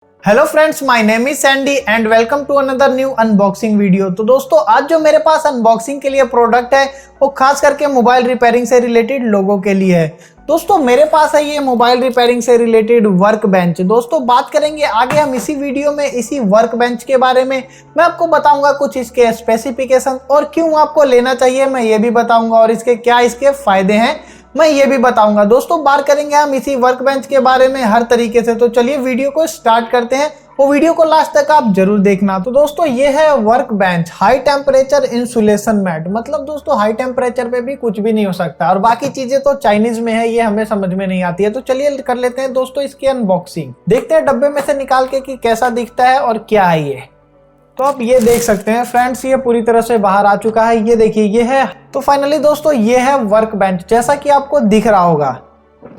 Hello friends, my name is Sandy and welcome to another new unboxing video. तो दोस्तों, आज जो मेरे पास अनबॉक्सिंग के लिए प्रोडक्ट है वो खास करके मोबाइल रिपेयरिंग से रिलेटेड लोगों के लिए है। दोस्तों, मेरे पास है ये मोबाइल रिपेयरिंग से रिलेटेड वर्क बेंच। दोस्तों, बात करेंगे आगे हम इसी वीडियो में इसी वर्क बेंच के बारे में। मैं आपको बताऊंगा कुछ इसके स्पेसिफिकेशन और क्यों आपको लेना चाहिए, मैं ये भी बताऊंगा, और इसके फायदे हैं मैं ये भी बताऊंगा। दोस्तों, बात करेंगे हम इसी वर्क बेंच के बारे में हर तरीके से। तो चलिए वीडियो को स्टार्ट करते हैं, वो वीडियो को लास्ट तक आप जरूर देखना। तो दोस्तों, ये है work bench high temperature insulation mat. मतलब दोस्तों, हाई टेम्परेचर पे भी कुछ भी नहीं हो सकता, और बाकी चीजें तो चाइनीज में है, ये हमें समझ में नहीं आती है। तो चलिए कर लेते हैं दोस्तों इसकी अनबॉक्सिंग। देखते हैं डब्बे में से निकाल के कि कैसा दिखता है और क्या है ये। तो आप ये देख सकते हैं फ्रेंड्स, ये पूरी तरह से बाहर आ चुका है। ये देखिए, ये है। तो फाइनली दोस्तों, ये है वर्क बेंच जैसा कि आपको दिख रहा होगा।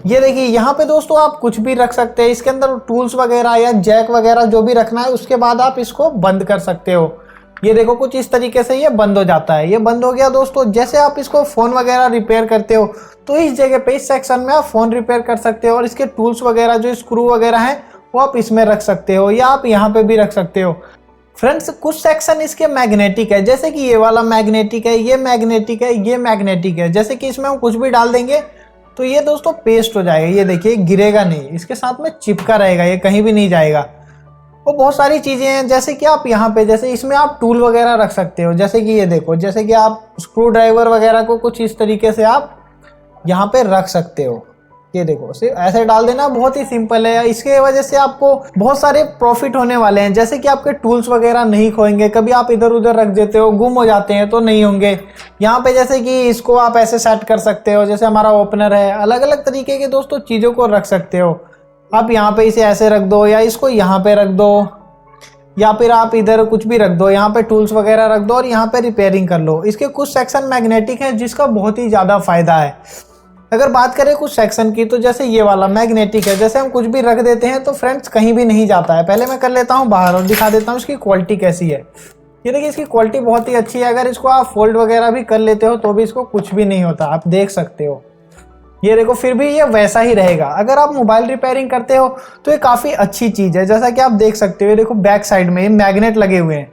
ये देखिए, यहाँ पे दोस्तों आप कुछ भी रख सकते हैं। इसके अंदर टूल्स वगैरह या जैक वगैरह जो भी रखना है, उसके बाद आप इसको बंद कर सकते हो। ये देखो, कुछ इस तरीके से ये बंद हो जाता है। ये बंद हो गया दोस्तों। जैसे आप इसको फोन वगैरह रिपेयर करते हो, तो इस जगह पे इस सेक्शन में आप फोन रिपेयर कर सकते हो, और इसके टूल्स वगैरह जो स्क्रू वगैरह हैं वो आप इसमें रख सकते हो, या आप यहाँ पे भी रख सकते हो। फ्रेंड्स, कुछ सेक्शन इसके मैग्नेटिक है, जैसे कि ये वाला मैग्नेटिक है, ये मैग्नेटिक है, ये मैग्नेटिक है। जैसे कि इसमें हम कुछ भी डाल देंगे तो ये दोस्तों पेस्ट हो जाएगा। ये देखिए, गिरेगा नहीं, इसके साथ में चिपका रहेगा, ये कहीं भी नहीं जाएगा। वो बहुत सारी चीजें हैं, जैसे कि आप यहाँ पे जैसे इसमें आप टूल वगैरह रख सकते हो। जैसे कि ये देखो, जैसे कि आप स्क्रू ड्राइवर वगैरह को कुछ इस तरीके से आप यहाँ पे रख सकते हो। ये देखो, सिर्फ ऐसे डाल देना, बहुत ही सिंपल है। इसके वजह से आपको बहुत सारे प्रॉफिट होने वाले हैं, जैसे कि आपके टूल्स वगैरह नहीं खोएंगे। कभी आप इधर उधर रख देते हो, गुम हो जाते हैं, तो नहीं होंगे। यहाँ पे जैसे कि इसको आप ऐसे सेट कर सकते हो, जैसे हमारा ओपनर है। अलग अलग तरीके के दोस्तों चीज़ों को रख सकते हो आप। यहाँ पे इसे ऐसे रख दो, या इसको यहाँ पे रख दो, या फिर आप इधर कुछ भी रख दो। यहाँ पे टूल्स वगैरह रख दो और यहाँ पे रिपेयरिंग कर लो। इसके कुछ सेक्शन मैग्नेटिक है, जिसका बहुत ही ज़्यादा फायदा है। अगर बात करें कुछ सेक्शन की, तो जैसे ये वाला मैग्नेटिक है, जैसे हम कुछ भी रख देते हैं तो फ्रेंड्स कहीं भी नहीं जाता है। पहले मैं कर लेता हूँ बाहर और दिखा देता हूँ इसकी क्वालिटी कैसी है। ये देखिए, इसकी क्वालिटी बहुत ही अच्छी है। अगर इसको आप फोल्ड वगैरह भी कर लेते हो तो भी इसको कुछ भी नहीं होता, आप देख सकते हो। ये देखो, फिर भी ये वैसा ही रहेगा। अगर आप मोबाइल रिपेयरिंग करते हो तो ये काफ़ी अच्छी चीज़ है। जैसा कि आप देख सकते हो, ये देखो बैक साइड में ये मैग्नेट लगे हुए हैं।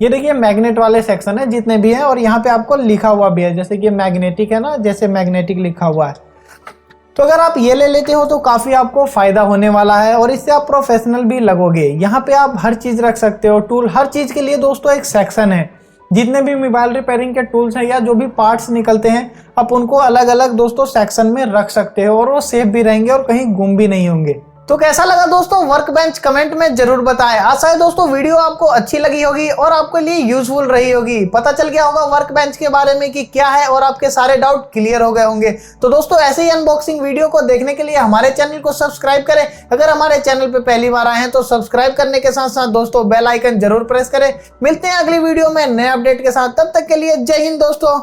ये देखिए, मैग्नेट वाले सेक्शन है जितने भी हैं, और यहाँ पे आपको लिखा हुआ भी है, जैसे कि मैग्नेटिक है ना, जैसे मैग्नेटिक लिखा हुआ है। तो अगर आप ये ले लेते हो तो काफ़ी आपको फ़ायदा होने वाला है, और इससे आप प्रोफेशनल भी लगोगे। यहाँ पे आप हर चीज़ रख सकते हो, टूल, हर चीज़ के लिए दोस्तों एक सेक्शन है। जितने भी मोबाइल रिपेयरिंग के टूल्स हैं या जो भी पार्ट्स निकलते हैं, आप उनको अलग अलग दोस्तों सेक्शन में रख सकते हो, और वो सेफ भी रहेंगे और कहीं गुम भी नहीं होंगे। तो कैसा लगा दोस्तों वर्क बेंच, कमेंट में जरूर बताएं। आशा है दोस्तों वीडियो आपको अच्छी लगी होगी और आपके लिए यूजफुल रही होगी। पता चल गया होगा वर्क बेंच के बारे में कि क्या है, और आपके सारे डाउट क्लियर हो गए होंगे। तो दोस्तों, ऐसे ही अनबॉक्सिंग वीडियो को देखने के लिए हमारे चैनल को सब्सक्राइब करें। अगर हमारे चैनल पे पहली बार आए हैं तो सब्सक्राइब करने के साथ साथ दोस्तों बेल आइकन जरूर प्रेस करें। मिलते हैं अगली वीडियो में नए अपडेट के साथ, तब तक के लिए जय हिंद दोस्तों।